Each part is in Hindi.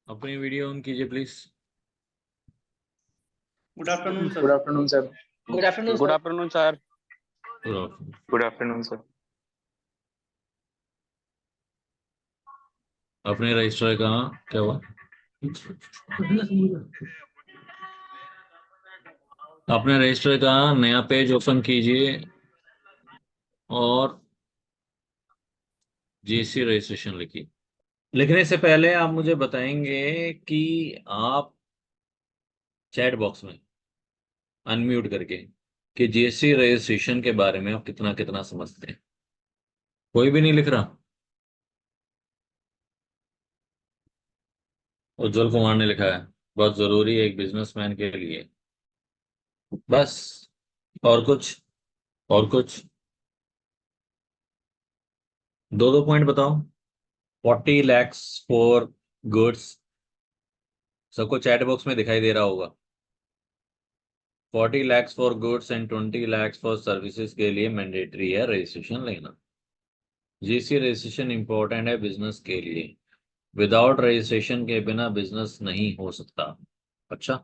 अपनी वीडियो ऑन कीजिए please. Good afternoon sir. Good afternoon sir. Good afternoon good sir. Afternoon sir. Good good afternoon sir. अपने रजिस्टर कहाँ क्या हुआ? अपने रजिस्टर का नया पेज ओपन कीजिए और जीएसटी रजिस्ट्रेशन लिखिए। लिखने से पहले आप मुझे बताएंगे कि आप चैट बॉक्स में अनम्यूट करके कि जीएसटी रजिस्ट्रेशन के बारे में आप कितना कितना समझते हैं। कोई भी नहीं लिख रहा? उज्जवल कुमार ने लिखा है, बहुत जरूरी है एक बिजनेसमैन के लिए। बस? और कुछ? और कुछ? दो दो पॉइंट बताओ। 40 lakhs फॉर गुड्स, सबको चैट बॉक्स में दिखाई दे रहा होगा। 40 lakhs for goods and 20 lakhs for services के लिए मैंडेटरी है रजिस्ट्रेशन लेना। जीएसटी रजिस्ट्रेशन इंपॉर्टेंट है बिजनेस के लिए। विदाउट रजिस्ट्रेशन के बिना बिजनेस नहीं हो सकता। अच्छा,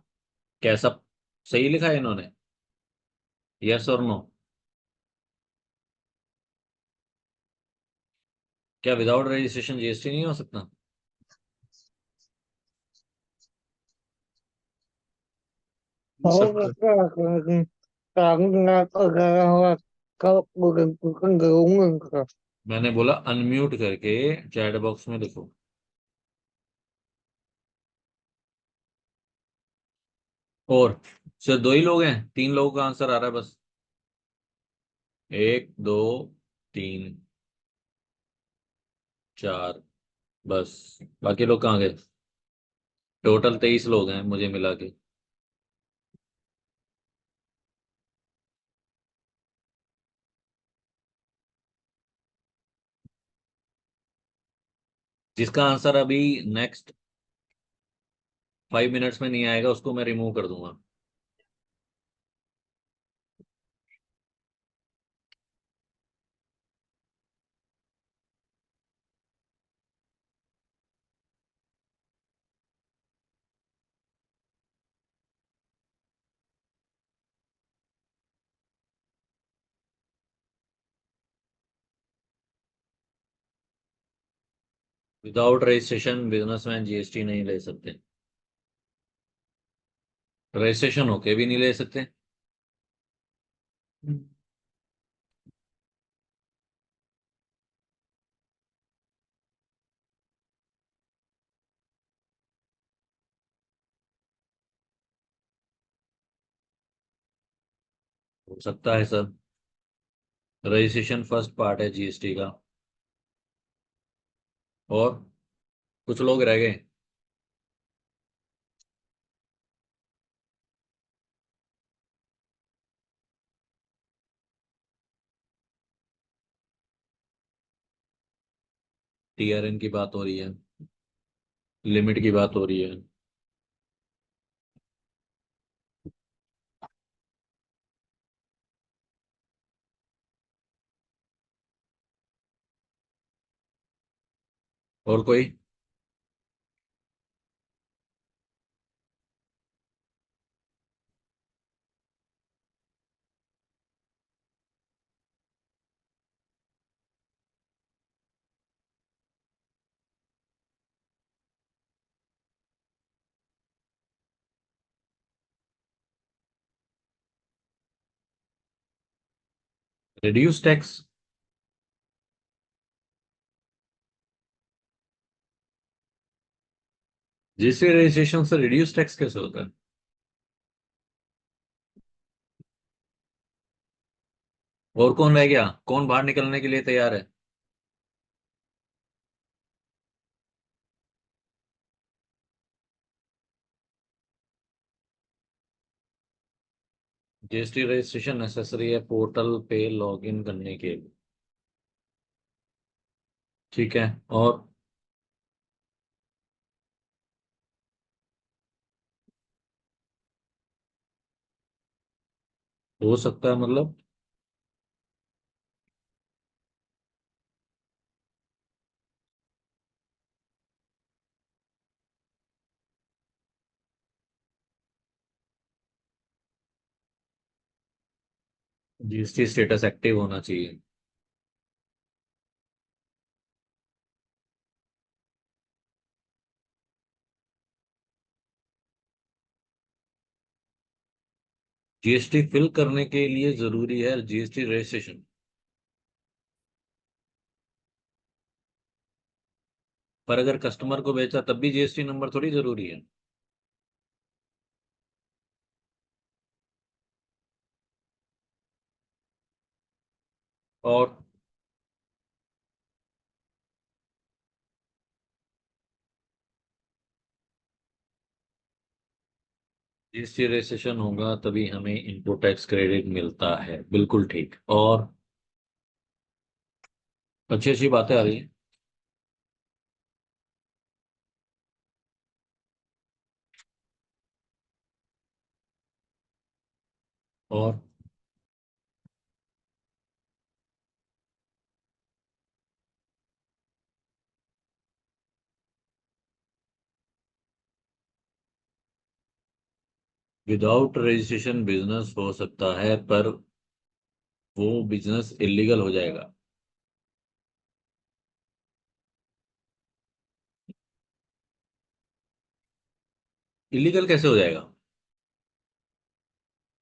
कैसा? सही लिखा है इन्होंने? यस और नो? क्या विदाउट रजिस्ट्रेशन जीएसटी नहीं हो सकता? मैंने बोला अनम्यूट करके चैट बॉक्स में लिखो। और सिर्फ दो ही लोग हैं? तीन लोगों का आंसर आ रहा है बस। एक, दो, तीन, चार, बस। बाकी लोग कहाँ गए? टोटल 23 लोग हैं मुझे मिला के। जिसका आंसर अभी नेक्स्ट 5 मिनट्स में नहीं आएगा उसको मैं रिमूव कर दूंगा। विदाउट रजिस्ट्रेशन बिजनेसमैन जीएसटी नहीं ले सकते। रजिस्ट्रेशन होके भी नहीं ले सकते। हो सकता है सर। रजिस्ट्रेशन फर्स्ट पार्ट है जीएसटी का। और कुछ लोग रह गए। टीआरएन की बात हो रही है, लिमिट की बात हो रही है। और कोई? Reduce tax? जीएसटी रजिस्ट्रेशन से रिड्यूस टैक्स कैसे होता है? और कौन रह गया? कौन बाहर निकलने के लिए तैयार है? जीएसटी रजिस्ट्रेशन नेसेसरी है पोर्टल पे लॉगिन करने के लिए। ठीक है। और हो सकता है मतलब? जीएसटी स्टेटस एक्टिव होना चाहिए। जीएसटी फिल करने के लिए जरूरी है जीएसटी रजिस्ट्रेशन। पर अगर कस्टमर को बेचा तब भी जीएसटी नंबर थोड़ी जरूरी है। और जीएसटी रजिस्ट्रेशन होगा तभी हमें इनपुट टैक्स क्रेडिट मिलता है, बिल्कुल ठीक। और अच्छी अच्छी बातें आ रही हैं। और विदाउट रजिस्ट्रेशन बिजनेस हो सकता है, पर वो बिजनेस इलीगल हो जाएगा। इलीगल कैसे हो जाएगा?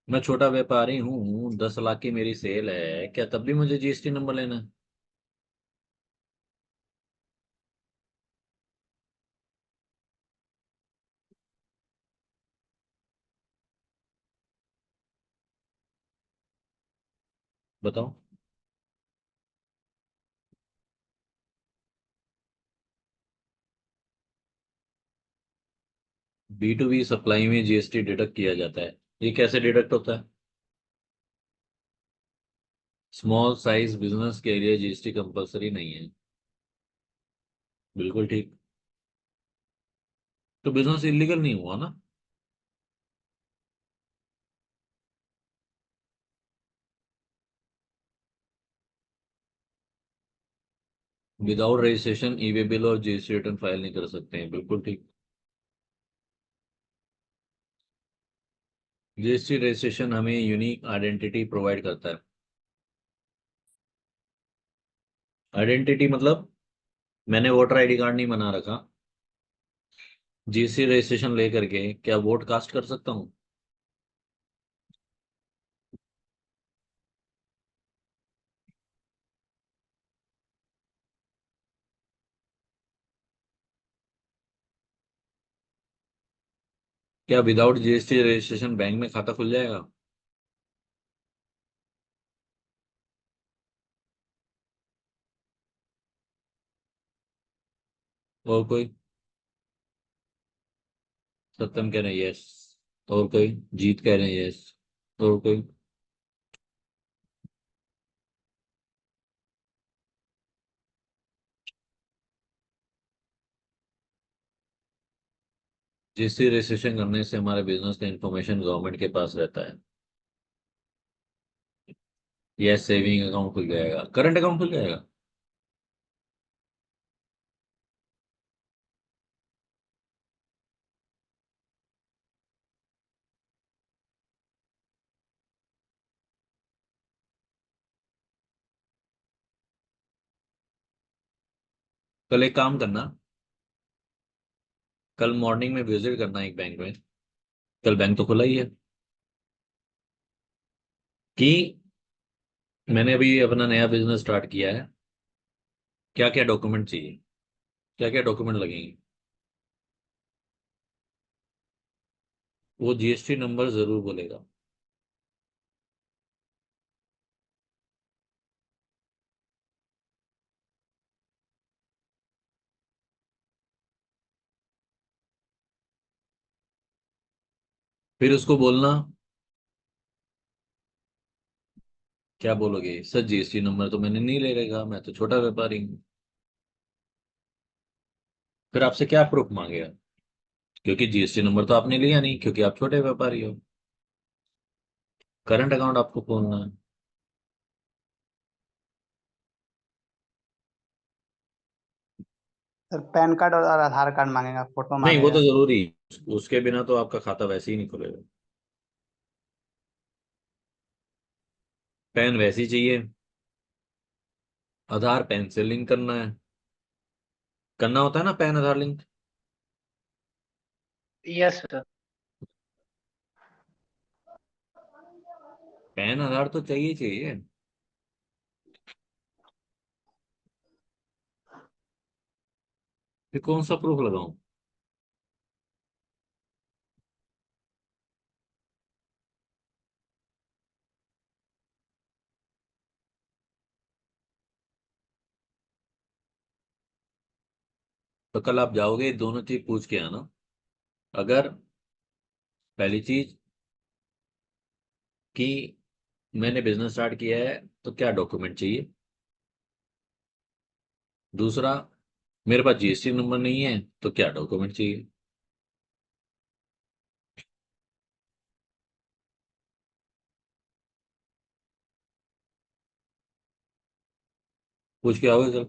मैं छोटा व्यापारी हूँ, 10 लाख की मेरी सेल है, क्या तब भी मुझे जीएसटी नंबर लेना है? बताओ। बी टू बी सप्लाई में जीएसटी डिडक्ट किया जाता है। ये कैसे डिडक्ट होता है? स्मॉल साइज बिजनेस के लिए जीएसटी कंपलसरी नहीं है। बिल्कुल ठीक। तो बिजनेस इलीगल नहीं हुआ ना? विदाउट रजिस्ट्रेशन ईवे बिल और जीएसटी रिटर्न फाइल नहीं कर सकते हैं, बिल्कुल ठीक। जीएसटी रजिस्ट्रेशन हमें यूनिक आइडेंटिटी प्रोवाइड करता है। आइडेंटिटी मतलब मैंने वोटर आईडी कार्ड नहीं बना रखा, जीएसटी रजिस्ट्रेशन लेकर के क्या वोट कास्ट कर सकता हूँ? क्या विदाउट जीएसटी रजिस्ट्रेशन बैंक में खाता खुल जाएगा? और कोई? सत्यम कह रहे हैं यस। और कोई? जीत कह रहे हैं यस। और कोई? जीएसटी रजिस्ट्रेशन करने से हमारे बिजनेस का इंफॉर्मेशन गवर्नमेंट के पास रहता है। यस, सेविंग अकाउंट खुल जाएगा, करंट अकाउंट खुल जाएगा। कल एक काम करना, कल मॉर्निंग में विजिट करना एक बैंक में। कल बैंक तो खुला ही है। कि मैंने अभी अपना नया बिजनेस स्टार्ट किया है, क्या क्या डॉक्यूमेंट चाहिए, क्या क्या डॉक्यूमेंट लगेंगे। वो जीएसटी नंबर जरूर बोलेगा। फिर उसको बोलना। क्या बोलोगे? सर जीएसटी नंबर तो मैंने नहीं ले रहेगा, मैं तो छोटा व्यापारी हूँ। फिर आपसे क्या प्रूफ मांगेगा? क्योंकि जीएसटी नंबर तो आपने लिया नहीं, क्योंकि आप छोटे व्यापारी हो। करंट अकाउंट आपको खोलना है। सर पैन कार्ड और आधार कार्ड मांगेगा, फोटो नहीं, वो तो मांगेगा। जरूरी। उसके बिना तो आपका खाता वैसे ही नहीं खुलेगा। पैन वैसी चाहिए, आधार पैन से लिंक करना होता है ना पैन आधार लिंक। Yes sir. पैन आधार तो चाहिए चाहिए। फिर कौन सा प्रूफ लगाऊं? तो कल आप जाओगे, दोनों चीज पूछ के आना। अगर पहली चीज कि मैंने बिजनेस स्टार्ट किया है तो क्या डॉक्यूमेंट चाहिए, दूसरा मेरे पास जीएसटी नंबर नहीं है तो क्या डॉक्यूमेंट चाहिए। पूछ के आओगे कल।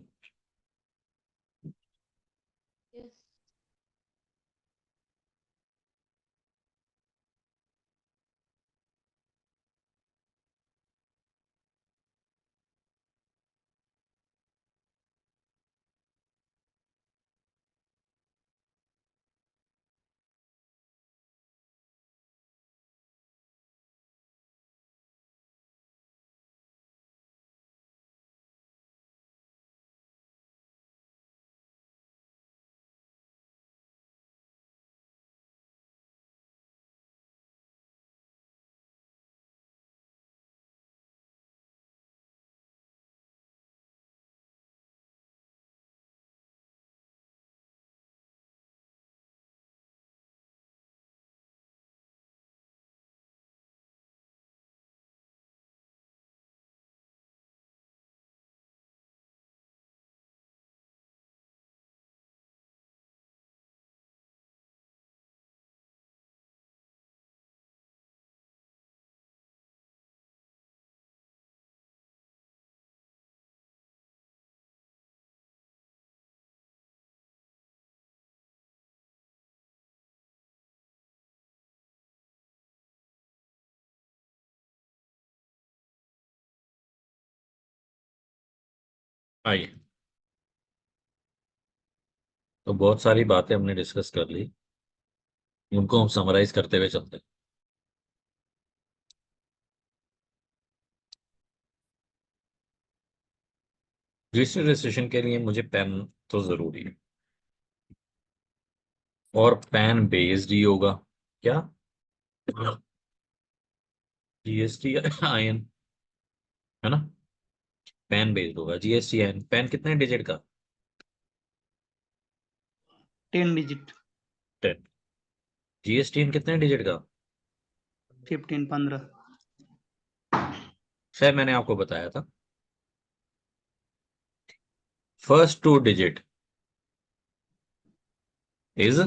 आइए, तो बहुत सारी बातें हमने डिस्कस कर ली, उनको हम समराइज करते हुए चलते हैं। रजिस्टर रजिस्ट्रेशन के लिए मुझे पेन तो जरूरी है, और पैन बेस्ड ही होगा क्या, जीएसटी आईएन, है ना। पैन बेस्ड होगा, जीएसटी आईएन। पैन कितने डिजिट का? 10 डिजिट। 10। जीएसटी कितने डिजिट का? 15। शायद मैंने आपको बताया था। First 2 digit is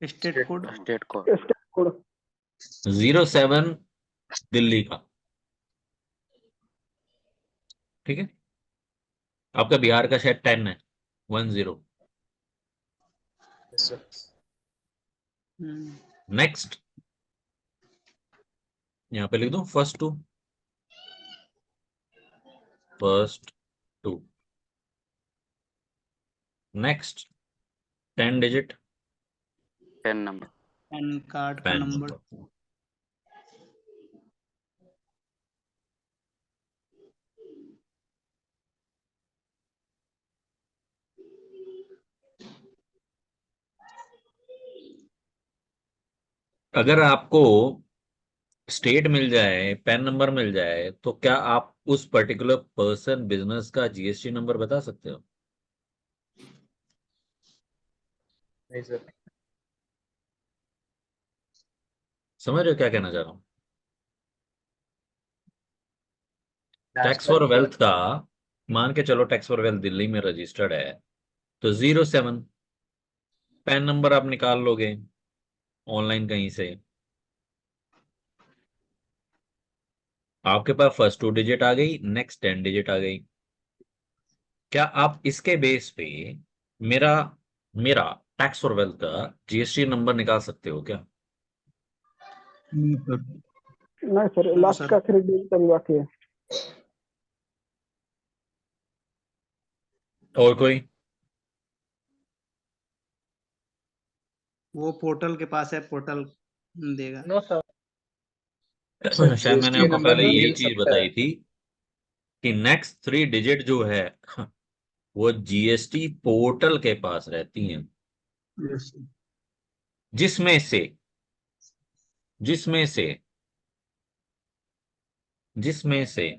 state code. State code. 07 Delhi का, ठीक है। आपका बिहार का शायद 10 है, 10। नेक्स्ट, यहां पे लिख दो first 2। Next 10 digit 10 number. Pan card का पैन नंबर। नंबर। अगर आपको स्टेट मिल जाए, पैन नंबर मिल जाए, तो क्या आप उस पर्टिकुलर पर्सन बिजनेस का जीएसटी नंबर बता सकते हो? नहीं सर। समझ रहे हो क्या कहना चाह रहा हूँ? टैक्स फॉर वेल्थ का, मान के चलो टैक्स फॉर वेल्थ दिल्ली में रजिस्टर्ड है, तो 07 पैन नंबर आप निकाल लोगे ऑनलाइन कहीं से, आपके पास फर्स्ट 2 डिजिट आ गई, नेक्स्ट 10 डिजिट आ गई। क्या आप इसके बेस पे मेरा मेरा टैक्स फॉर वेल्थ का जीएसटी नंबर निकाल सकते हो क्या? नहीं सर, नो लास्ट सर। का 3 डिजिट अभी बाकी है। और कोई? वो पोर्टल के पास है, पोर्टल देगा। No sir. सर शायद मैंने जीएसटी आपको नंबर पहले भी यही मिल चीज सकता बताई है। थी कि नेक्स्ट 3 डिजिट जो है वो जीएसटी पोर्टल के पास रहती हैं, Yes. जिसमें से जिसमें से जिसमें से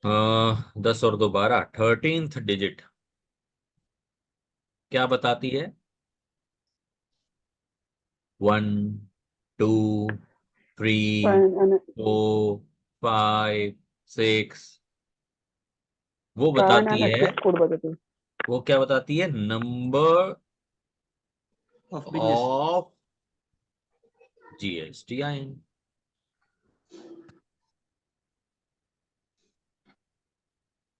अ, 10 और 2 12, 13th डिजिट क्या बताती है? 1 2 3 4 5 6 वो बताती है। कोड बताते हैं। वो क्या बताती है? Number of business. Of GSTIN।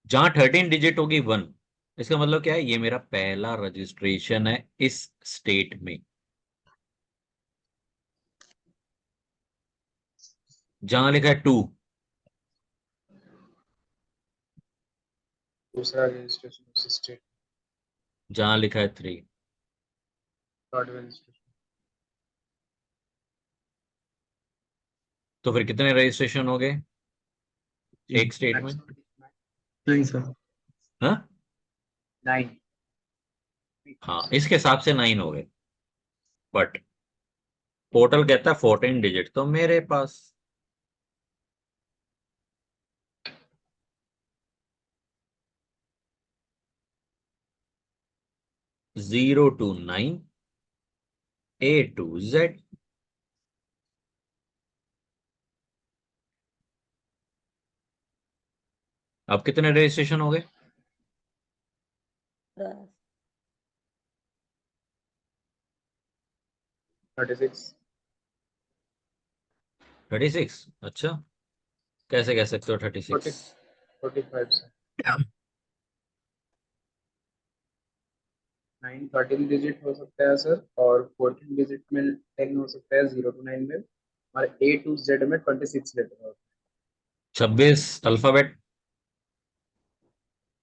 जहां 13 डिजिट होगी 1, इसका मतलब क्या है? ये मेरा पहला रजिस्ट्रेशन है इस स्टेट में। जहां लिखा है 2, दूसरा रजिस्ट्रेशन उस स्टेट। जहां लिखा है 3, थर्ड रजिस्ट्रेशन। तो फिर कितने रजिस्ट्रेशन हो गए एक स्टेट में? तीन सर। हाँ, 9। हाँ, इसके हिसाब से 9 हो गए, बट पोर्टल कहता है 14 डिजिट, तो मेरे पास 0 to 9 A to Z। अब कितने रजिस्ट्रेशन हो गए? 36। 36? अच्छा, कैसे कह सकते हो 36? 45 से 9 13 डिजिट हो सकता है सर, और 14 डिजिट में 10 हो सकता है 0 to 9 में, और A to Z में 26 लेटर होता 26 अल्फाबेट?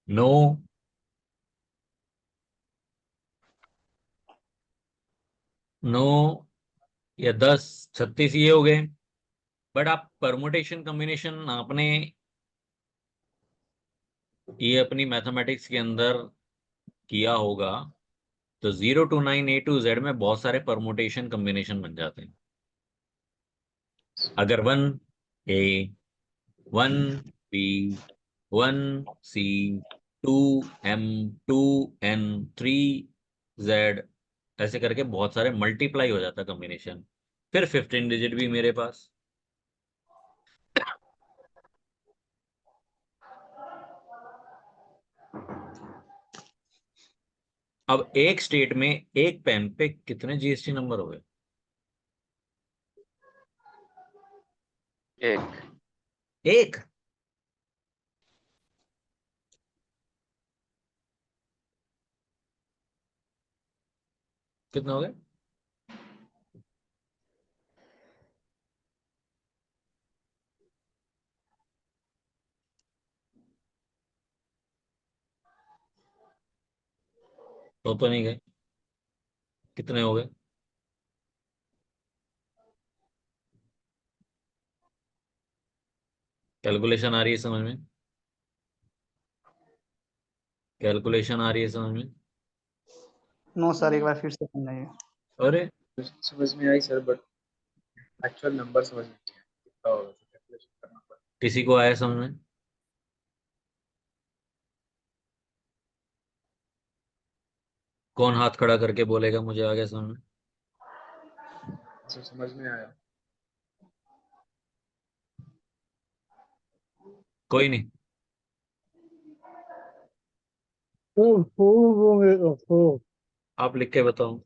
नो, नो, या 10 36 ये हो गए। बट आप परमुटेशन कॉम्बिनेशन आपने ये अपनी मैथमेटिक्स के अंदर किया होगा, तो 0 to 9 A to Z में बहुत सारे परमुटेशन कॉम्बिनेशन बन जाते हैं। अगर 1 A, 1 B, 1 C, 2 M, 2N, 3Z, ऐसे करके बहुत सारे मल्टीप्लाई हो जाता है कॉम्बिनेशन। फिर 15 डिजिट भी मेरे पास। अब एक स्टेट में एक पेन पे कितने जीएसटी नंबर हो गए? है। एक। एक। कितने हो गए? तो नहीं गए। कितने हो गए? कैलकुलेशन आ रही है समझ में? कैलकुलेशन आ रही है समझ में? नो सर, एक बार फिर से समझाइए। अरे, समझ में आई सर, बट एक्चुअल नंबर समझ में नहीं आया कितना होगा, तो कैलकुलेशन करना पड़ा। किसी को आया समझ में? कौन हाथ खड़ा करके बोलेगा मुझे आ गया समझ में? सर समझ में आया। कोई नहीं। आप लिख के बताओ।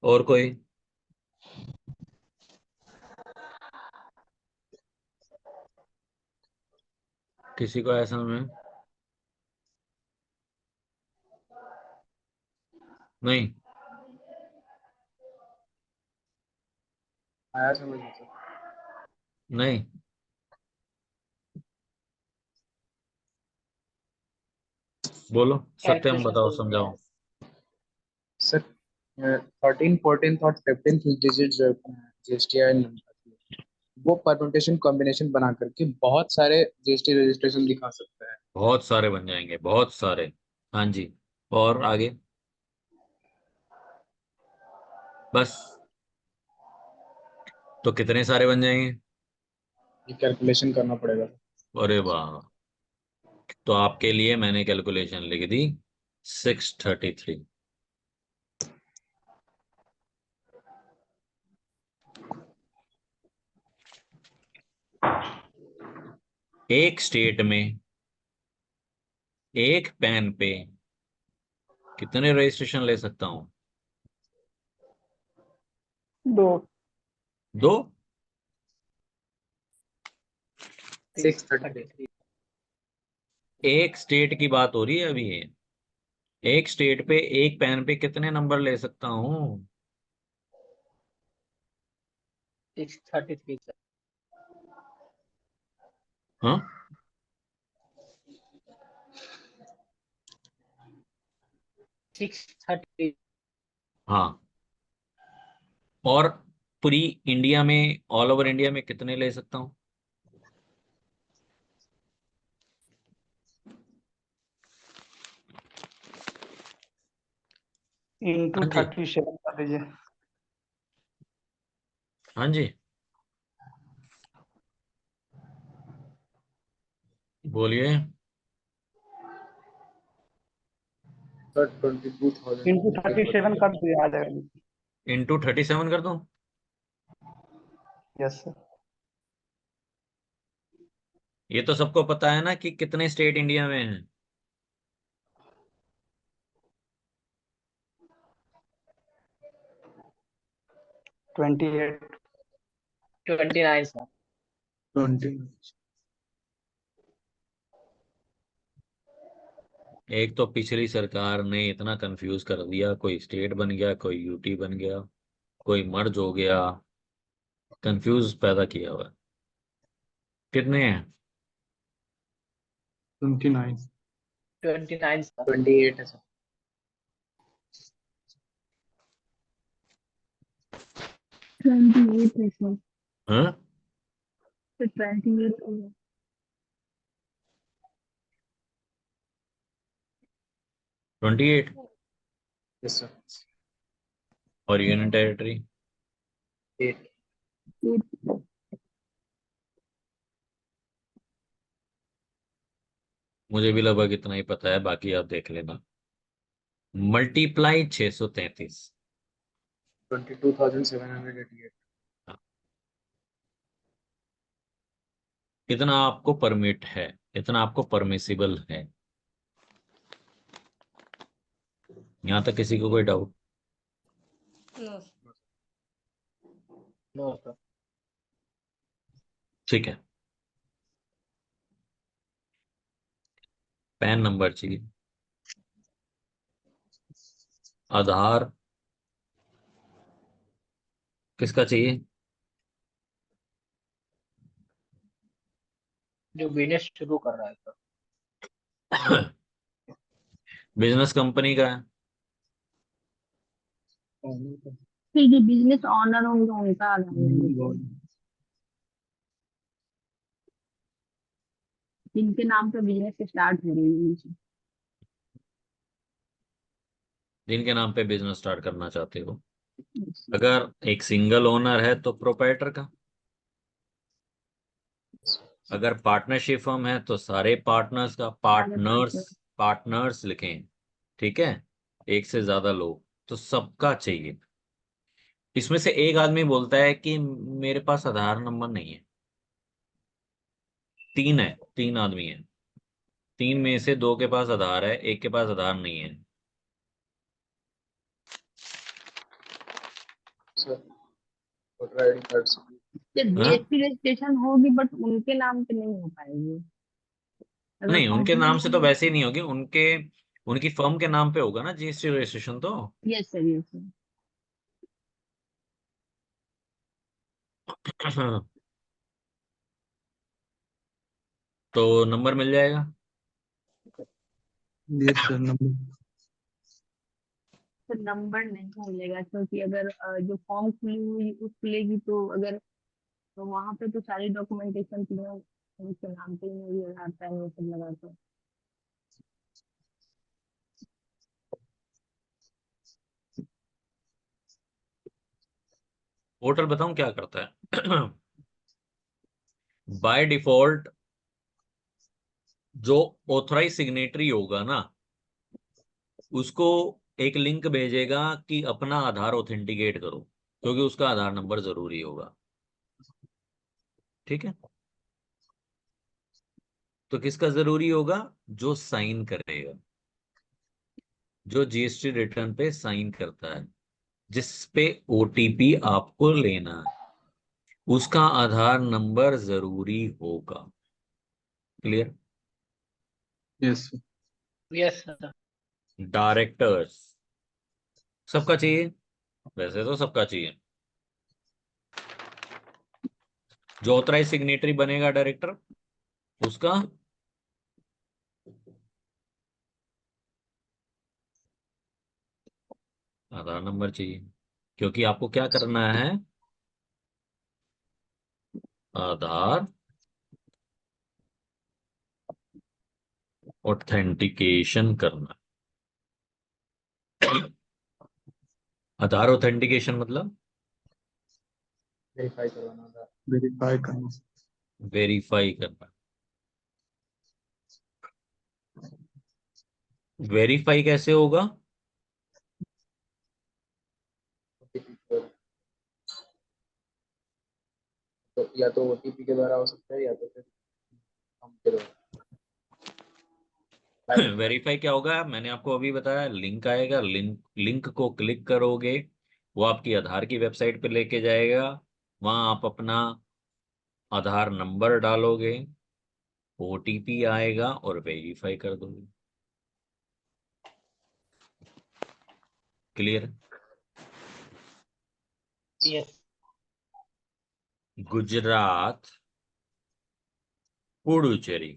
और कोई? किसी को आया समझ में? नहीं, आया समझ में सर। नहीं, बोलो सत्यम, कैलकुलेशन बताओ, सही है समझाओ। सर 13 14 और 15 डिजिट जो जीएसटी वो परम्यूटेशन कॉम्बिनेशन बना करके बहुत सारे जीएसटी रजिस्ट्रेशन दिखा सकता है। बहुत सारे बन जाएंगे, बहुत सारे। हाँ जी, और आगे? बस? तो कितने सारे बन जाएंगे? ये कैलकुलेशन करना पड़ेगा। अरे वाह, तो आपके लिए मैंने कैलकुलेशन लिख दी 633। एक स्टेट में एक पेन पे कितने रजिस्ट्रेशन ले सकता हूं? 2। 2? 633। एक स्टेट की बात हो रही है अभी ये। एक स्टेट पे एक पेन पे कितने नंबर ले सकता हूँ? 633 सर। हाँ, 633। हाँ। और पूरी इंडिया में, ऑल ओवर इंडिया में कितने ले सकता हूँ? इंटू हाँ जी, 37 कर दीजिए। हाँ जी, बोलिए। सर 22,000 इंटू 37 कर दीजिए, आ जाएगा। इंटू 37 कर दूं? Yes sir. ये तो सबको पता है ना कि कितने स्टेट इंडिया में हैं। 28। 29 सर। 20। एक तो पिछली सरकार ने इतना कंफ्यूज कर दिया, कोई स्टेट बन गया, कोई यूटी बन गया, कोई मर्ज हो गया, कंफ्यूज पैदा किया हुआ है। कितने हैं? 29। 29 सर। 28 है सर। 28 है सर। हाँ, तो 28 होगा। 28। Yes sir. और यूनियन टेरिटरी? 8। मुझे भी लगभग इतना ही पता है, बाकी आप देख लेना। मल्टीप्लाई 633। 22,788। इतना आपको परमिट है, इतना आपको परमिसिबल है। यहां तक किसी को कोई डाउट? No sir. ठीक है, पैन नंबर चाहिए, आधार किसका चाहिए? जो बिजनेस शुरू कर रहा है सर। बिजनेस कंपनी का है। फिर जो बिजनेस ऑनर होंगे उनका आधार नंबर, जिनके नाम पे बिजनेस स्टार्ट हो रही है। जिनके नाम पे बिजनेस स्टार्ट करना चाहते हो। अगर एक सिंगल ओनर है तो प्रोप्राइटर का। अगर पार्टनरशिप फर्म है तो सारे पार्टनर्स का, सारे पार्टनर्स, पार्टनर। पार्टनर्स लिखें। ठीक है, एक से ज्यादा लोग तो सबका चाहिए। इसमें से एक आदमी बोलता है कि मेरे पास आधार नंबर नहीं है। तीन है, तीन आदमी है, तीन में से दो के पास आधार है, एक के पास आधार नहीं है। सर वोटर आईडी कार्ड से। जब हाँ? जीएसटी रजिस्ट्रेशन होगी बट उनके नाम पे नहीं हो पाएगी। अगर नहीं, उनके कंपनी नाम से तो वैसे ही नहीं होगी। उनके उनकी फर्म के नाम पे होगा ना जीएसटी रजिस्ट्रेशन तो। Yes sir, yes sir. तो नंबर मिल जाएगा। Yes sir, number. Sir number नहीं मिलेगा, क्योंकि अगर जो फॉर्म खुलेगी तो अगर, तो वहां पे तो सारी डॉक्यूमेंटेशन तुम्हें उनके नाम पे ही नहीं आता है, वो सब लगा कर। पोर्टल बताऊं क्या करता है। बाय डिफॉल्ट जो ऑथराइज सिग्नेटरी होगा ना, उसको एक लिंक भेजेगा कि अपना आधार ऑथेंटिकेट करो, क्योंकि उसका आधार नंबर जरूरी होगा। ठीक है। तो किसका जरूरी होगा? जो साइन करेगा, जो जीएसटी रिटर्न पे साइन करता है, जिस पे ओटीपी आपको लेना है, उसका आधार नंबर जरूरी होगा। Clear? Yes sir. Yes sir. Directors सबका चाहिए, वैसे तो सबका चाहिए। जो ऑथराइज सिग्नेटरी बनेगा डायरेक्टर, उसका आधार नंबर चाहिए, क्योंकि आपको क्या करना है? आधार ऑथेंटिकेशन करना। आधार ऑथेंटिकेशन मतलब वेरीफाई करवाना था। वेरीफाई करना। वेरीफाई करना। वेरीफाई कैसे होगा? तो या तो ओटीपी के द्वारा हो सकता है या तो फिर हम के द्वारा। वेरीफाई क्या होगा? मैंने आपको अभी बताया, लिंक आएगा, लिंक लिंक को क्लिक करोगे, वो आपकी आधार की वेबसाइट पे लेके जाएगा। वहां आप अपना आधार नंबर डालोगे, ओटीपी आएगा और वेरीफाई कर दोगे। Clear? Yes. Gujarat, Puducherry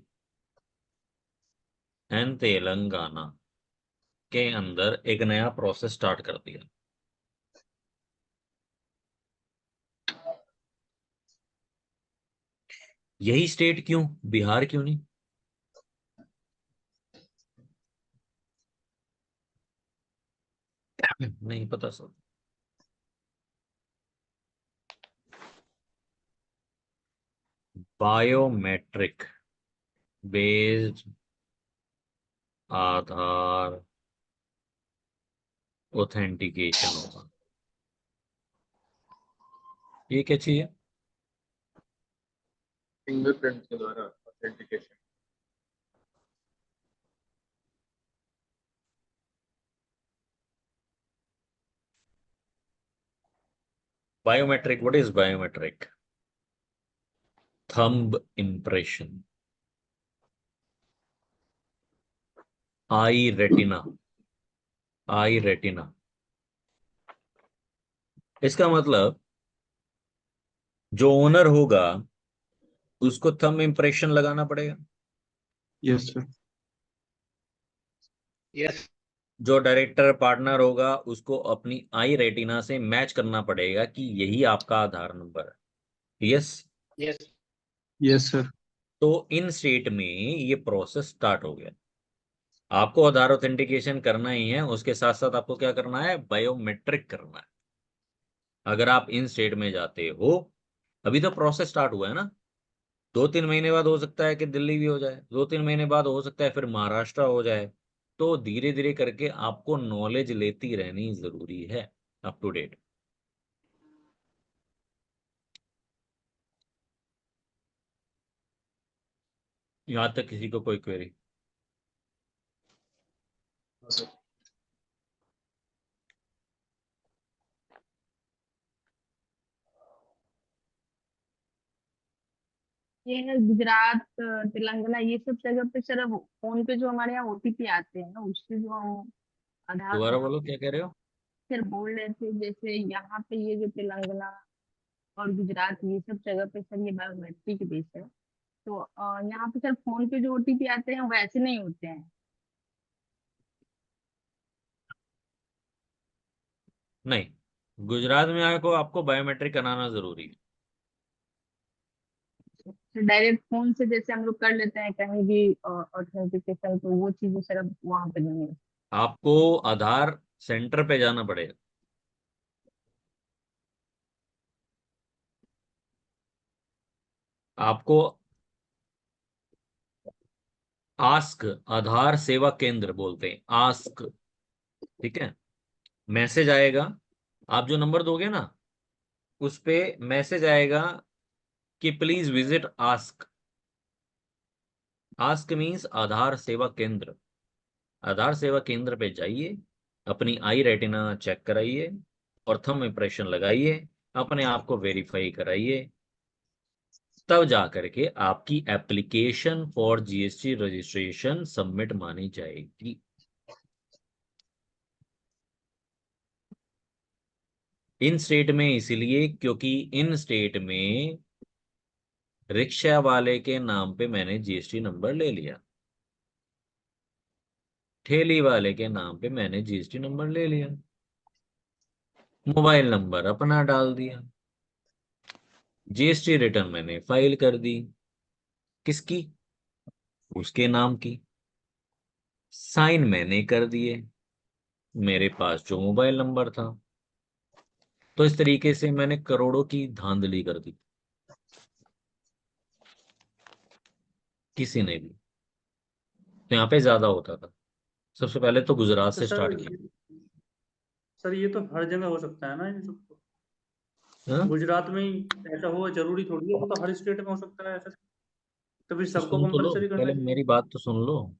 and Telangana के अंदर एक नया प्रोसेस स्टार्ट कर दिया। यही स्टेट क्यों, बिहार क्यों नहीं? नहीं पता सर। बायोमेट्रिक बेस्ड आधार ऑथेंटिकेशन होगा। ये क्या चीज है? फिंगरप्रिंट के द्वारा authentication. Biometric, what is biometric? Thumb impression, I retina, I retina. इसका मतलब जो ओनर होगा उसको थंब इम्प्रेशन लगाना पड़ेगा। Yes sir. यस। जो डायरेक्टर पार्टनर होगा उसको अपनी आई रेटिना से मैच करना पड़ेगा कि यही आपका आधार नंबर है। यस। यस। Yes sir. तो इन स्टेट में ये प्रोसेस स्टार्ट हो गया। आपको आधार ऑथेंटिकेशन करना ही है, उसके साथ साथ आपको क्या करना है? बायोमेट्रिक करना है। अगर आप इन स्टेट में जाते हो, अभी तो प्रोसेस स्टार्ट हुआ है ना, 2-3 महीने बाद हो सकता है कि दिल्ली भी हो जाए, 2-3 महीने बाद हो सकता है फिर महाराष्ट्र हो जाए। तो धीरे धीरे करके आपको नॉलेज लेती रहनी जरूरी है, अप टू डेट। यहाँ तक किसी को कोई क्वेरी? हाँ सर। ये है गुजरात, तेलंगाना, ये सब जगह पे सर अब फोन पे जो हमारे यहाँ ओटीपी आते हैं ना, उससे जो हम आधार दोबारा बोलो, क्या कह रहे हो? सर बोल रहे थे, जैसे यहाँ पे ये जो तेलंगाना और गुजरात, ये सब जगह पे सर ये बायोमेट्रिक बेस है। तो यहाँ पे सर फोन पे जो ओटीपी आते हैं वैसे नहीं होते हैं। नहीं, गुजरात में आपको आपको बायोमेट्रिक कराना जरूरी है। तो डायरेक्ट फोन से जैसे हम लोग कर लेते हैं कहीं भी ऑथेंटिकेशन, तो वो चीजें सर अब वहां पे नहीं है। आपको आधार सेंटर पे जाना पड़ेगा। आपको आस्क, आधार सेवा केंद्र बोलते हैं, आस्क। ठीक है, मैसेज आएगा, आप जो नंबर दोगे ना उस पे मैसेज आएगा कि please visit ASK. ASK means Aadhaar Seva Kendra. आधार सेवा केंद्र पे जाइए, अपनी आई रेटिना चेक कराइए और थंब इम्प्रेशन लगाइए, अपने आप को वेरीफाई कराइए, तब जा करके आपकी application for GST registration submit मानी जाएगी। इन स्टेट में इसीलिए क्योंकि इन स्टेट में रिक्शा वाले के नाम पे मैंने जीएसटी नंबर ले लिया, ठेली वाले के नाम पे मैंने जीएसटी नंबर ले लिया, मोबाइल नंबर अपना डाल दिया, जीएसटी रिटर्न मैंने फाइल कर दी। किसकी? उसके नाम की। साइन मैंने कर दिए, मेरे पास जो मोबाइल नंबर था। तो इस तरीके से मैंने करोड़ों की धांधली कर दी, किसी ने भी। तो यहाँ पे ज्यादा होता था। सबसे पहले तो गुजरात तो से स्टार्ट किया। सर ये तो हर जगह हो सकता है ना, ये सब तो हाँ? गुजरात में ही ऐसा हुआ जरूरी थोड़ी है, वो तो हर स्टेट में हो सकता है ऐसा। तो फिर तो सबको सुन तो लो, कंपलसरी करना पहले चाहिए। मेरी बात तो सुन लो।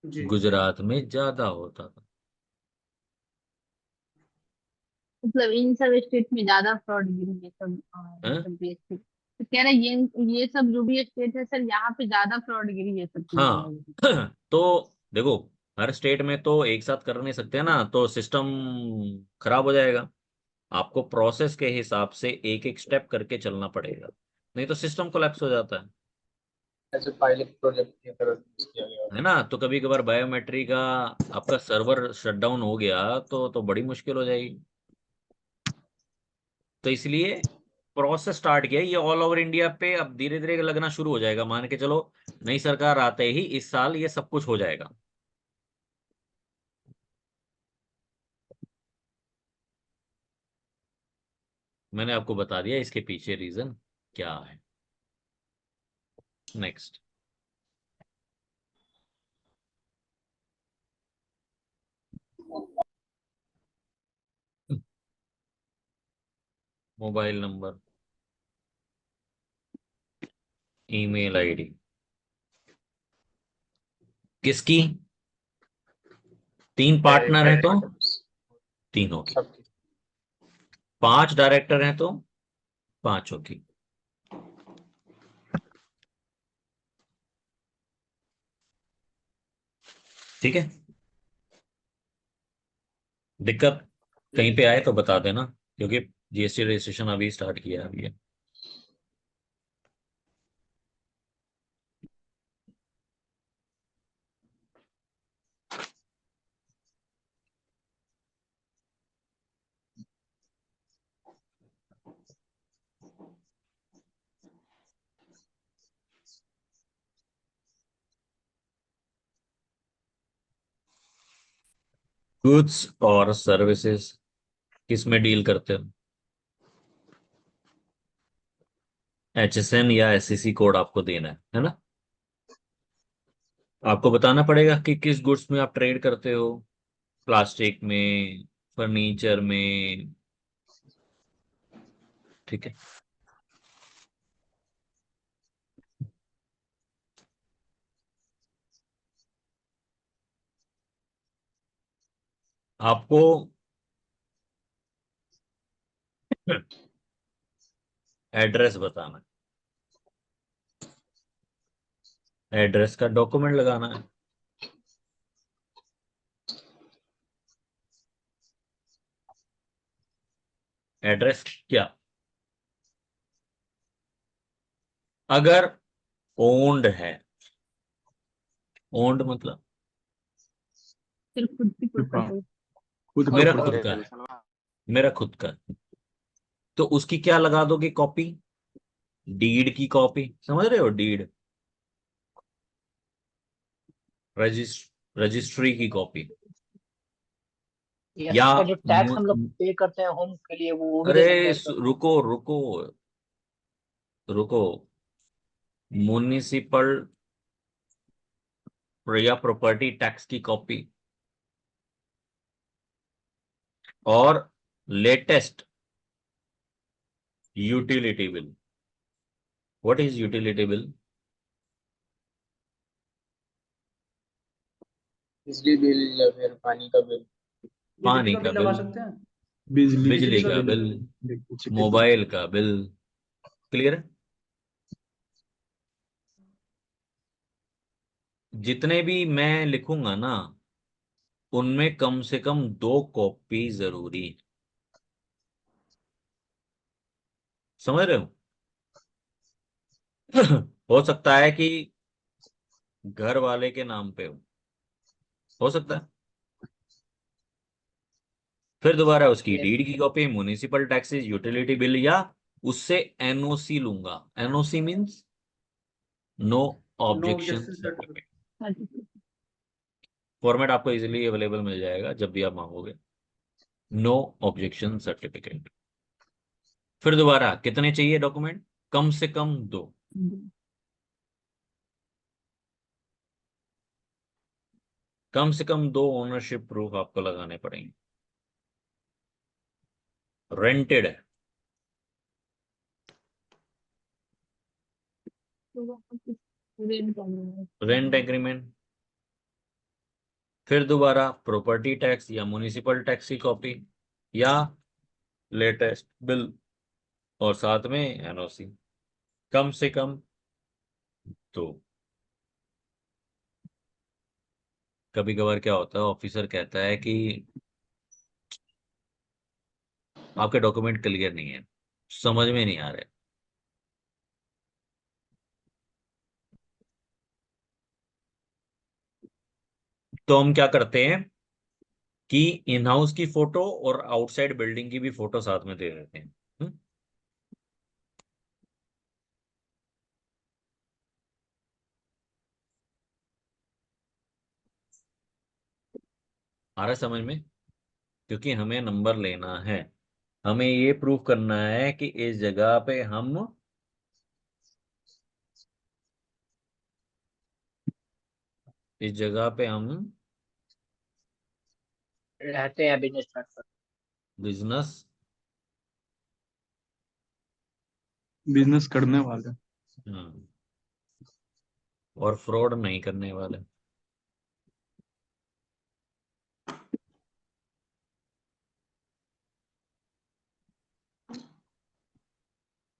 जी। गुजरात में ज्यादा होता था। मतलब इन सब स्टेट में ज्यादा फ्रॉडगिरी ये सब ये हैं? सब बेसिक, तो कह रहे ये सब जो भी स्टेट है सर, यहाँ पे ज्यादा फ्रॉडगिरी ये सब चीजें हाँ। हो रही तो देखो, हर स्टेट में तो एक साथ कर नहीं सकते ना, तो सिस्टम खराब हो जाएगा। आपको प्रोसेस के हिसाब से एक एक स्टेप करके चलना पड़ेगा, नहीं तो सिस्टम कोलैप्स हो जाता ऐसे पायलट प्रोजेक्ट की तरह यूज किया गया है ना। तो कभी कभार बायोमेट्री का आपका सर्वर शटडाउन हो गया तो बड़ी मुश्किल हो जाएगी। तो इसलिए प्रोसेस स्टार्ट किया ये ऑल ओवर इंडिया पे, अब धीरे धीरे लगना शुरू हो जाएगा। मान के चलो नई सरकार आते ही इस साल ये सब कुछ हो जाएगा। मैंने आपको बता दिया इसके पीछे रीजन क्या है। Next, mobile number, email ID किसकी? 3 पार्टनर है तो डायरेक्टर्स तीनों की, सबकी। 5 डायरेक्टर हैं तो पांचों की। ठीक है, दिक्कत कहीं पे आए तो बता देना, क्योंकि जीएसटी रजिस्ट्रेशन अभी स्टार्ट किया है अभी। गुड्स और सर्विसेज किस में डील करते हो? एचएसएन या एससीसी कोड आपको देना है ना। आपको बताना पड़ेगा कि किस गुड्स में आप ट्रेड करते हो, प्लास्टिक में, फर्नीचर में। ठीक है, आपको एड्रेस बताना है। एड्रेस का डॉक्यूमेंट लगाना है। एड्रेस क्या, अगर ओन्ड है, ओन्ड मतलब सिर्फ खुद की हाँ, प्रॉपर्टी। खुद मेरा का खुद का है, मेरा खुद का है, तो उसकी क्या लगा दोगे कॉपी, डीड की कॉपी, समझ रहे हो, डीड, रजिस्ट्री की कॉपी, यस या सर, जो टैक्स हम लोग पे करते हैं होम के लिए वो भी दे अरे सकते हैं सर। रुको रुको रुको, म्युनिसिपल या प्रॉपर्टी टैक्स की कॉपी, और latest utility bill. What is utility bill? बिजली बिल या फिर पानी का बिल। बिजली पानी का का बिल लगा बिल, सकते हैं। बिजली का का bill. Bill, electricity bill. Mobile का बिल। क्लियर है? जितने भी मैं लिखूंगा ना, उनमें कम से कम 2 कॉपी जरूरी है। समझ रहे हो? हो सकता है कि घर वाले के नाम पे हो सकता है। फिर दोबारा उसकी यस। डीड की copy, municipal taxes, utility bill, या उससे एनओसी लूंगा। NOC means no no objection objection certificate. Certificate. Format आपको इजीली अवेलेबल मिल जाएगा जब भी आप मांगोगे, नो ऑब्जेक्शन सर्टिफिकेट। फिर दोबारा कितने चाहिए डॉक्यूमेंट? कम से कम 2। कम से कम 2 ओनरशिप प्रूफ आपको लगाने पड़ेंगे। रेंटेड है, रेंट एग्रीमेंट। फिर दोबारा प्रॉपर्टी टैक्स या म्युनिसिपल टैक्स की कॉपी, या लेटेस्ट बिल, और साथ में एनओसी। कम से कम 2। कभी कभार क्या होता है, ऑफिसर कहता है कि आपके डॉक्यूमेंट क्लियर नहीं है, समझ में नहीं आ रहे, तो हम क्या करते हैं कि इन हाउस की फोटो और आउटसाइड बिल्डिंग की भी फोटो साथ में दे देते हैं। आ रहा है समझ में? क्योंकि हमें नंबर लेना है, हमें ये प्रूव करना है कि इस जगह पे हम इस जगह पे हम रहते हैं बिजनेस स्टार्ट कर। बिजनेस बिजनेस करने वाले। और फ्रॉड नहीं करने वाले।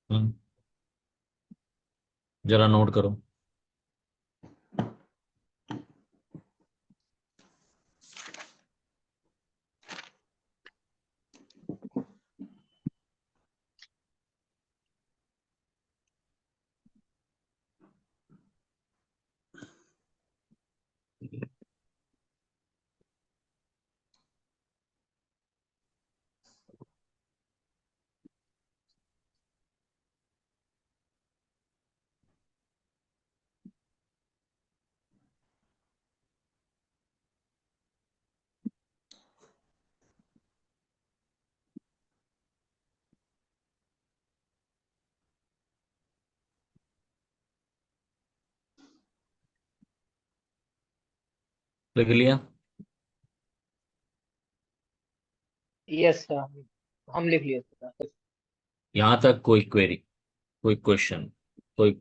हम्म, जरा नोट करो। लिख लिया? यस सर, हम लिख लिए सर। यहां तक कोई क्वेरी, कोई क्वेश्चन, कोई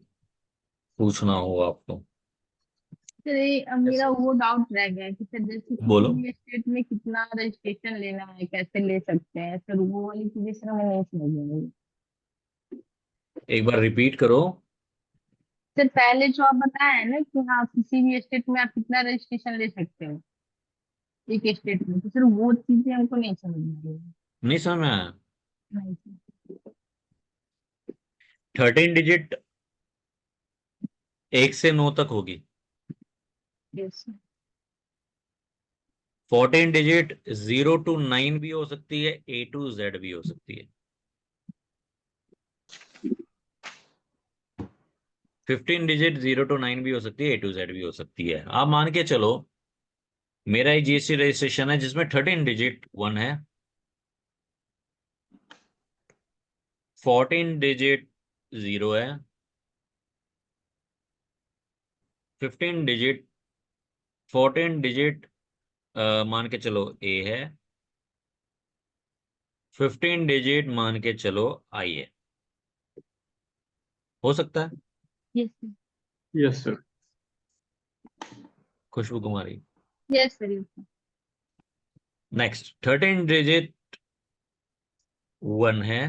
पूछना हो आपको? सर यस मेरा सर। वो डाउट रह गया है कि सर जैसे बोलो। किसी भी स्टेट में कितना रजिस्ट्रेशन लेना है, कैसे ले सकते हैं सर, वो वाली चीजें सर हमें नहीं समझ में आई। एक बार रिपीट करो। सर पहले जो आप बताया है ना कि हाँ किसी भी स्टेट में आप कितना रजिस्ट्रेशन ले सकते हो एक स्टेट में, तो सर वो चीजें हमको नहीं समझ में आई। नहीं समझ में आया? नहीं सर। 13 डिजिट 1 से 9 तक होगी। यस 14 डिजिट 0 to 9 भी हो सकती है, A to Z भी हो सकती है। 15 डिजिट 0 to 9 भी हो सकती है, A to Z भी हो सकती है। आप मान के चलो मेरा एक जीएसटी रजिस्ट्रेशन है जिसमें 13 डिजिट 1 है, 14 डिजिट 0 है, 15 डिजिट 14 डिजिट मान के चलो A है, 15 डिजिट मान के चलो I है। हो सकता है? Yes sir. Yes sir. Khushboo Kumari. Yes sir yes sir. Next 13 digit 1 है,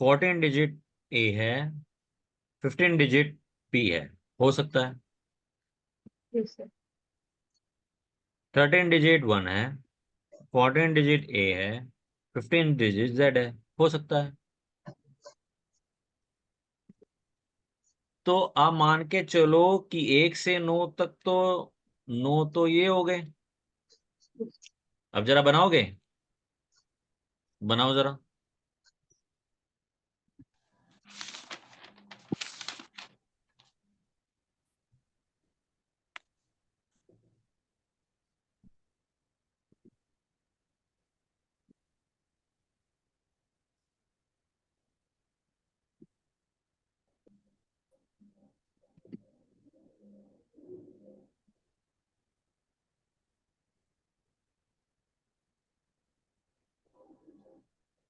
14 डिजिट A है, 15 डिजिट P है। हो सकता है? Yes sir. 13 डिजिट 1 है, 14 डिजिट A है, 15 डिजिट Z है। हो सकता है? तो आप मान के चलो कि 1 से 9 तक तो 9 तो ये हो गए। अब जरा बनाओगे, बनाओ जरा।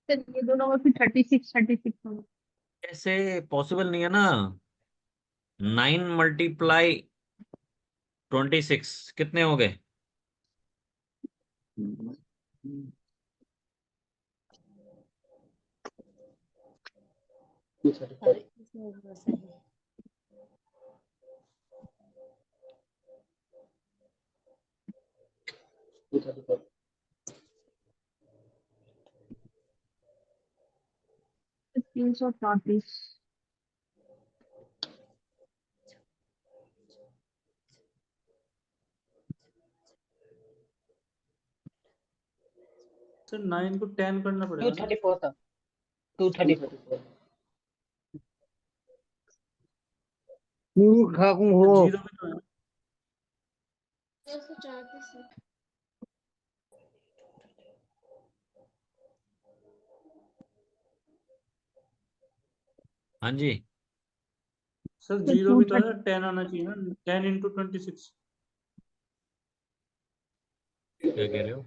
सर ये दोनों में फिर 36 होगा। ऐसे पॉसिबल नहीं है ना। 9 मल्टीप्लाई 26 कितने हो गए? सर इसमें वैसा ही है। तो 334। सर 9 को 10 करना पड़ेगा ना। 234 था 234 जीरो भी तो है। हाँ जी, सर तो जीरो भी तो है, 230। 10 आना चाहिए ना, 10 into 26। क्या कह रहे हो?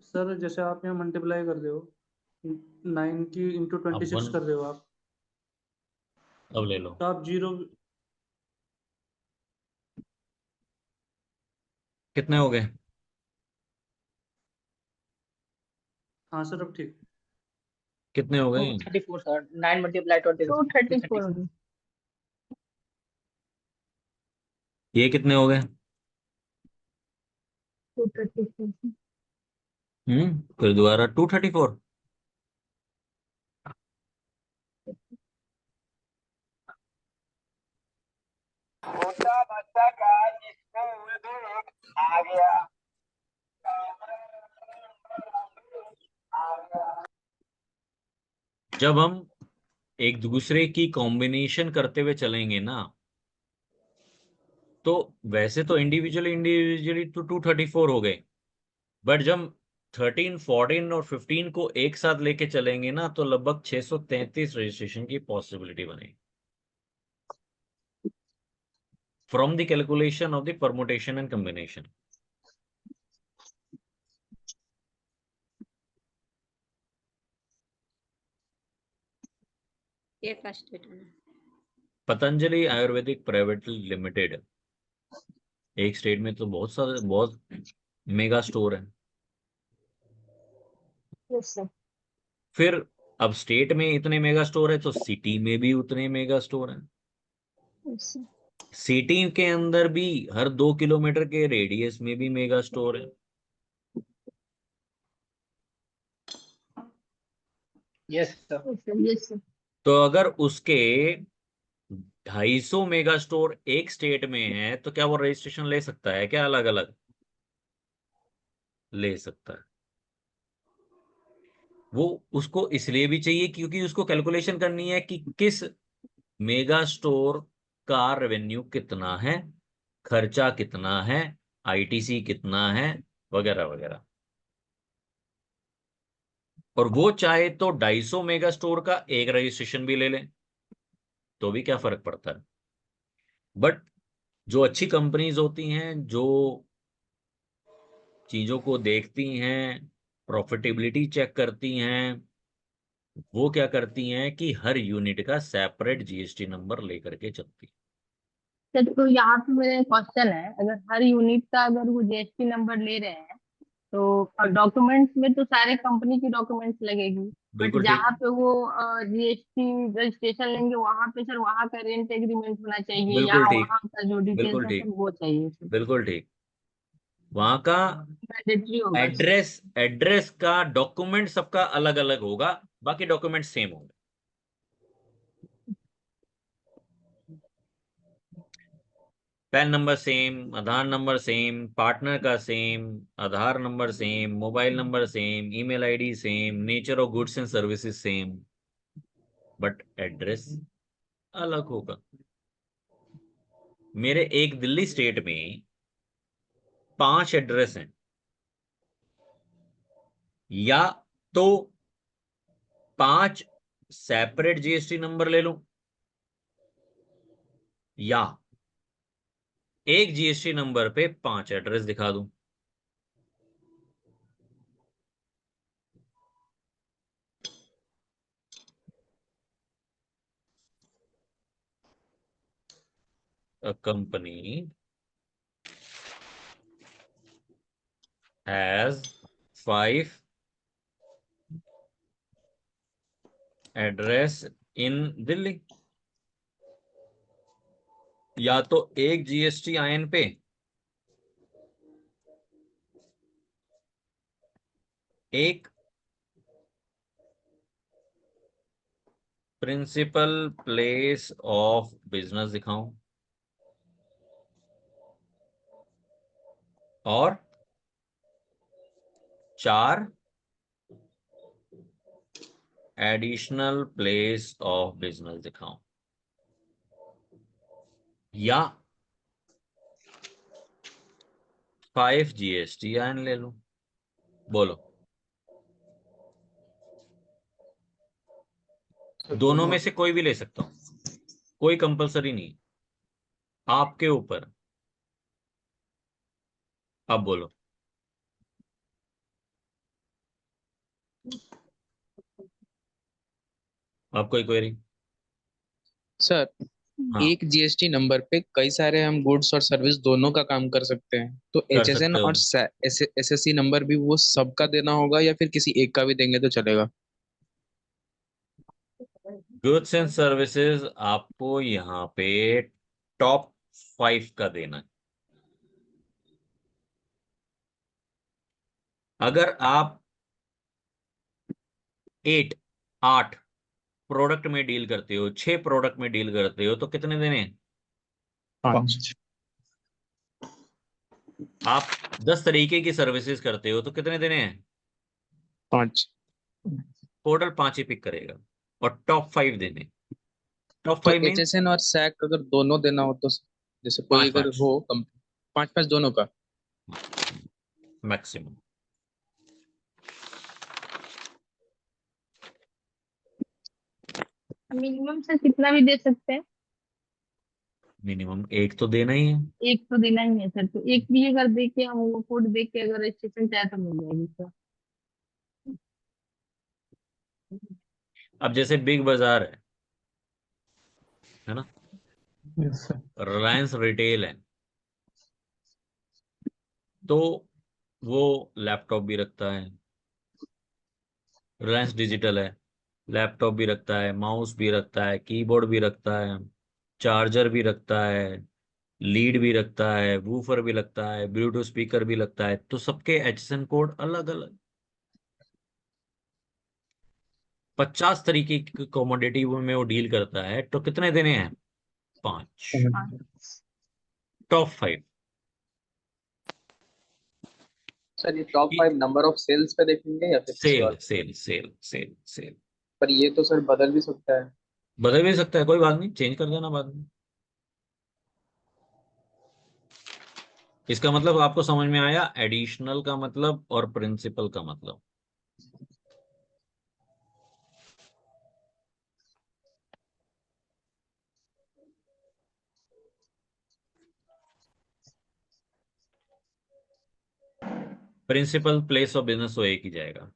सर जैसे आप यहाँ मल्टीप्लाई कर रहे हो 9 की इंटू अब 26 वन कर रहे हो आप, अब ले लो। तो आप जीरो। कितने हो गए? हाँ सर अब ठीक। कितने हो गए? 234 सर 9 मल्टीप्लाई 26 234 होगी। ये कितने हो गए? 234। फिर दोबारा 234। जब हम एक दूसरे की कॉम्बिनेशन करते हुए चलेंगे ना, तो वैसे तो इंडिविजुअली इंडिविजुअली तो 234 हो गए, बट जब 13 14 और 15 को एक साथ लेके चलेंगे ना तो लगभग 633 रजिस्ट्रेशन की पॉसिबिलिटी बनेगी from the calculation of the permutation and combination. ये का statement Patanjali Ayurvedic private limited एक स्टेट में तो बहुत सारे बहुत मेगा स्टोर है। Yes sir. फिर अब स्टेट में इतने मेगा स्टोर है तो सिटी में भी उतने मेगा स्टोर है। अच्छा। सिटी के अंदर भी हर 2 किलोमीटर के रेडियस में भी मेगा स्टोर है। Yes sir. Yes sir. तो अगर उसके 250 मेगा स्टोर एक स्टेट में है तो क्या वो रजिस्ट्रेशन ले सकता है क्या अलग अलग? ले सकता है। वो उसको इसलिए भी चाहिए क्योंकि उसको कैलकुलेशन करनी है कि किस मेगा स्टोर का रेवेन्यू कितना है, खर्चा कितना है, आईटीसी कितना है, वगैरह वगैरह। और वो चाहे तो 250 मेगा स्टोर का एक रजिस्ट्रेशन भी ले लें तो भी क्या फर्क पड़ता है। बट जो अच्छी कंपनीज होती हैं, जो चीजों को देखती हैं, प्रॉफिटेबिलिटी चेक करती हैं, वो क्या करती हैं कि हर यूनिट का सेपरेट जीएसटी नंबर लेकर के चलती है। सर तो यहाँ पे मेरा क्वेश्चन है, अगर हर यूनिट का अगर वो जीएसटी नंबर ले रहे हैं तो डॉक्यूमेंट्स में तो सारे कंपनी की डॉक्यूमेंट्स लगेगी, बट बिल्कुल ठीक। जहाँ पे वो जीएसटी रजिस्ट्रेशन लेंगे वहां पे सर वहाँ का रेंट एग्रीमेंट होना चाहिए या बिल्कुल ठीक। वहाँ का जो डिटेल्स बिल्कुल है सर ठीक। वो चाहिए सर। बिल्कुल ठीक। वहां का मैंडेटरी होगा सर। एड्रेस एड्रेस का डॉक्यूमेंट सबका अलग अलग होगा, बाकी डॉक्यूमेंट सेम होंगे। पैन नंबर सेम, आधार नंबर सेम, पार्टनर का same, Aadhaar number same, mobile number same, email ID same, nature of goods and services same, but address अलग होगा। मेरे एक दिल्ली स्टेट में 5 एड्रेस हैं, या तो 5 सेपरेट जीएसटी नंबर ले लूं, या एक जीएसटी नंबर पे 5 एड्रेस दिखा दूं। A company has 5 address in Delhi, या तो एक जीएसटी आयन पे एक प्रिंसिपल प्लेस ऑफ बिजनेस दिखाऊं, और 4 एडिशनल प्लेस ऑफ बिजनेस दिखाऊं, या 5 जीएसटी आयन ले लूं। बोलो, दोनों में से कोई भी ले सकता हूं, कोई कंपलसरी नहीं, आपके ऊपर। अब बोलो। आप कोई क्वेरी? सर हाँ, एक जीएसटी नंबर पे कई सारे हम गुड्स और सर्विस दोनों का काम कर सकते हैं, तो कर एचएसएन सकते हो। और एसएससी नंबर भी वो सबका देना होगा या फिर किसी एक का भी देंगे तो चलेगा? गुड्स एंड सर्विसेज आपको यहाँ पे टॉप 5 का देना है। अगर आप 8 प्रोडक्ट में डील करते हो, 6 प्रोडक्ट में डील करते हो, तो कितने देने हैं? 5। आप 10 तरीके की सर्विसेज करते हो तो कितने देने हैं? 5। टोटल 5 ही पिक करेगा, और टॉप 5 देने। टॉप तो 5 मीन एचएसएन और सैक अगर दोनों देना हो तो जैसे कोई 5 अगर 5 हो 5-5 दोनों का। मैक्सिमम। मिनिमम से कितना भी दे सकते हैं? मिनिमम एक तो देना ही है। एक तो देना ही है सर, तो एक भी अगर दे के हम वो कोड देख के अगर रजिस्ट्रेशन चाहे तो मिल जाएगी सर। अब जैसे बिग बाजार है ना, यस सर। रिलायंस रिटेल है, तो वो लैपटॉप भी रखता है। रिलायंस डिजिटल है, लैपटॉप भी रखता है, माउस भी रखता है, कीबोर्ड भी रखता है, चार्जर भी रखता है, लीड भी रखता है, वूफर भी लगता है, ब्लूटूथ स्पीकर भी लगता है, तो सबके एचएसएन कोड अलग अलग। 50 तरीके की कमोडिटी में वो डील करता है, तो कितने देने हैं? 5। टॉप 5। सर ये टॉप 5 नंबर ऑफ सेल्स पे देखेंगे या फिर किसी सेल और? Sale sale sale sale. पर ये तो सर बदल भी सकता है। बदल भी सकता है, कोई बात नहीं, चेंज कर देना बाद में। इसका मतलब आपको समझ में आया, एडिशनल का मतलब और प्रिंसिपल का मतलब। प्रिंसिपल प्लेस ऑफ बिजनेस तो एक ही जाएगा,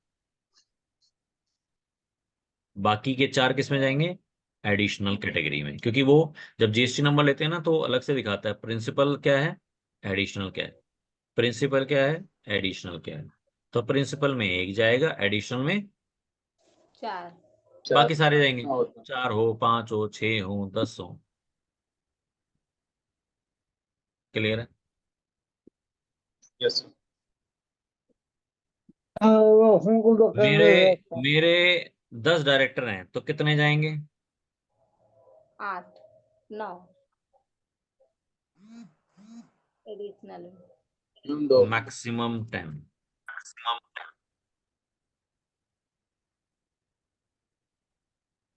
बाकी के 4 किस में जाएंगे? एडिशनल कैटेगरी में, क्योंकि वो जब जीएसटी नंबर लेते हैं ना तो अलग से दिखाता है प्रिंसिपल क्या है, एडिशनल क्या है। प्रिंसिपल क्या है, एडिशनल क्या है। तो प्रिंसिपल में 1 जाएगा, एडिशनल में 4। बाकी सारे जाएंगे। हाँ, होता 4 हो, 5 हो, 6 हो, 10 हो। क्लियर है? Yes sir. मेरे मेरे 10 डायरेक्टर हैं तो कितने जाएंगे? 8 9 एडिशनल। दो। मैक्सिमम 10।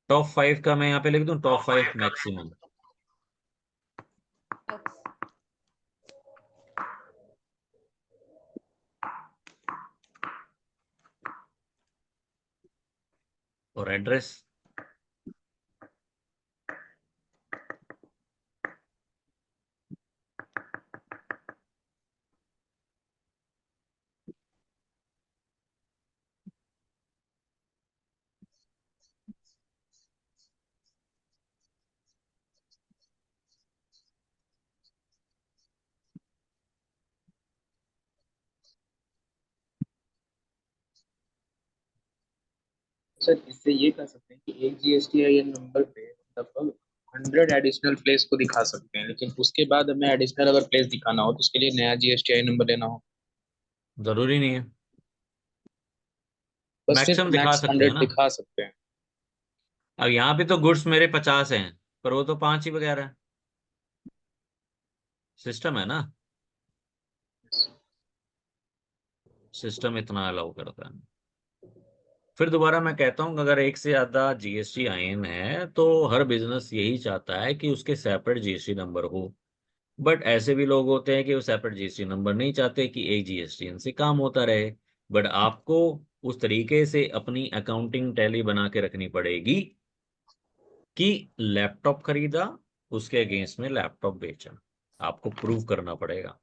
टॉप 5 का मैं यहाँ पे लिख दूं, टॉप 5 मैक्सिमम। और एड्रेस सर इससे ये कह सकते हैं कि एक जीएसटीआईएन नंबर पे लगभग 100 एडिशनल प्लेस को दिखा सकते हैं, लेकिन उसके बाद हमें एडिशनल अगर प्लेस दिखाना हो तो उसके लिए नया जीएसटीआईएन नंबर लेना हो। जरूरी नहीं है, बस सिर्फ मैक्सिमम दिखा मैक्स सकते हैं 100 ना। दिखा सकते हैं। अब यहाँ पे तो गुड्स मेरे 50 हैं, पर वो तो 5 ही वगैरह है, सिस्टम है ना, सिस्टम इतना अलाउ करता है। फिर दोबारा मैं कहता हूँ, अगर एक से ज्यादा जीएसटी आईएन है तो हर बिजनेस यही चाहता है कि उसके सेपरेट जीएसटी नंबर हो। बट ऐसे भी लोग होते हैं कि वो सेपरेट जीएसटी नंबर नहीं चाहते, कि एक जीएसटीएन से काम होता रहे। बट आपको उस तरीके से अपनी अकाउंटिंग टैली बना के रखनी पड़ेगी कि लैपटॉप खरीदा, उसके अगेंस्ट में लैपटॉप बेचा, आपको प्रूव करना पड़ेगा।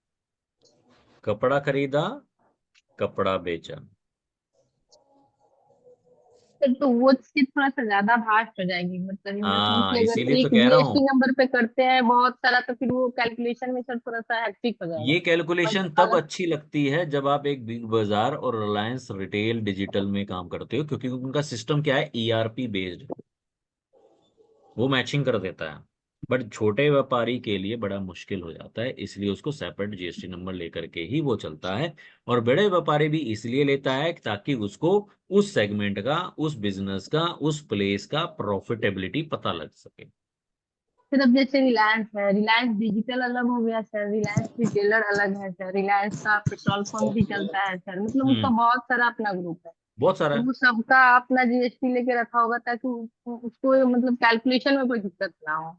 कपड़ा खरीदा, कपड़ा बेचा। तो वो चीज थोड़ा सा ज्यादा भास्ट हो जाएगी, मतलब इन द सेंस हाँ, कि अगर इसीलिए तो एक कह रहा जीएसटी हूँ, नंबर पे करते हैं बहुत सारा, तो फिर वो कैलकुलेशन में सर थोड़ा सा हेक्टिक हो जाएगा। ये और कैलकुलेशन तब अगर अच्छी लगती है जब आप एक बिग बाजार और रिलायंस रिटेल डिजिटल में काम करते हो, क्योंकि उनका सिस्टम क्या है, ईआरपी बेस्ड, वो मैचिंग कर देता है। बट छोटे व्यापारी के लिए बड़ा मुश्किल हो जाता है, इसलिए उसको सेपरेट जीएसटी नंबर लेकर के ही वो चलता है। और बड़े व्यापारी भी इसलिए लेता है ताकि उसको उस सेगमेंट का, उस बिजनेस का, उस प्लेस का प्रॉफिटेबिलिटी पता लग सके। फिर अब जैसे रिलायंस है, रिलायंस डिजिटल अलग हो गया सर, रिलायंस रिटेलर अलग है सर, रिलायंस का पेट्रोल पंप भी चलता है सर, मतलब उसका हम्म, बहुत सारा अपना ग्रुप है। बहुत सारा तो है। वो सबका अपना जीएसटी लेके रखा होगा ताकि उसको मतलब कैलकुलेशन में कोई दिक्कत ना हो।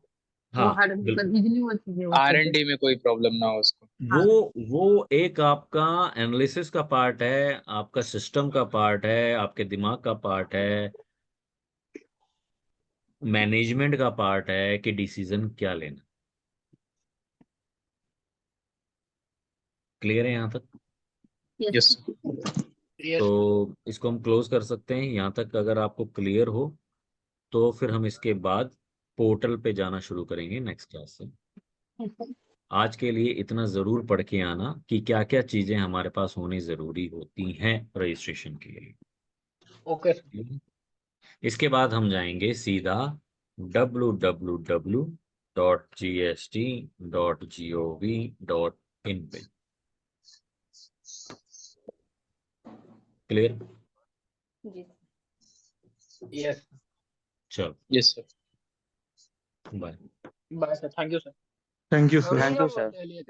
वो हाँ हर मतलब बिल्कुल। इजिली वो चीजें हो आर एंड सके। डी में कोई प्रॉब्लम ना हो उसको। वो हाँ। वो एक आपका एनालिसिस का पार्ट है, आपका सिस्टम का पार्ट है, आपके दिमाग का पार्ट है, मैनेजमेंट का पार्ट है कि डिसीजन क्या लेना। क्लियर है यहाँ तक? यस। यस। तो इसको हम क्लोज कर सकते हैं यहाँ तक। अगर आपको क्लियर हो तो फिर हम इसके बाद पोर्टल पे जाना शुरू करेंगे नेक्स्ट क्लास से। आज के लिए इतना जरूर पढ़ के आना कि क्या क्या चीजें हमारे पास होनी जरूरी होती हैं रजिस्ट्रेशन के लिए। ओके। इसके बाद हम जाएंगे सीधा www.gst.gov.in पे। क्लियर? जी यस चलो yes sir. Bye. Bye sir, thank you sir. Thank you sir. Thank you sir.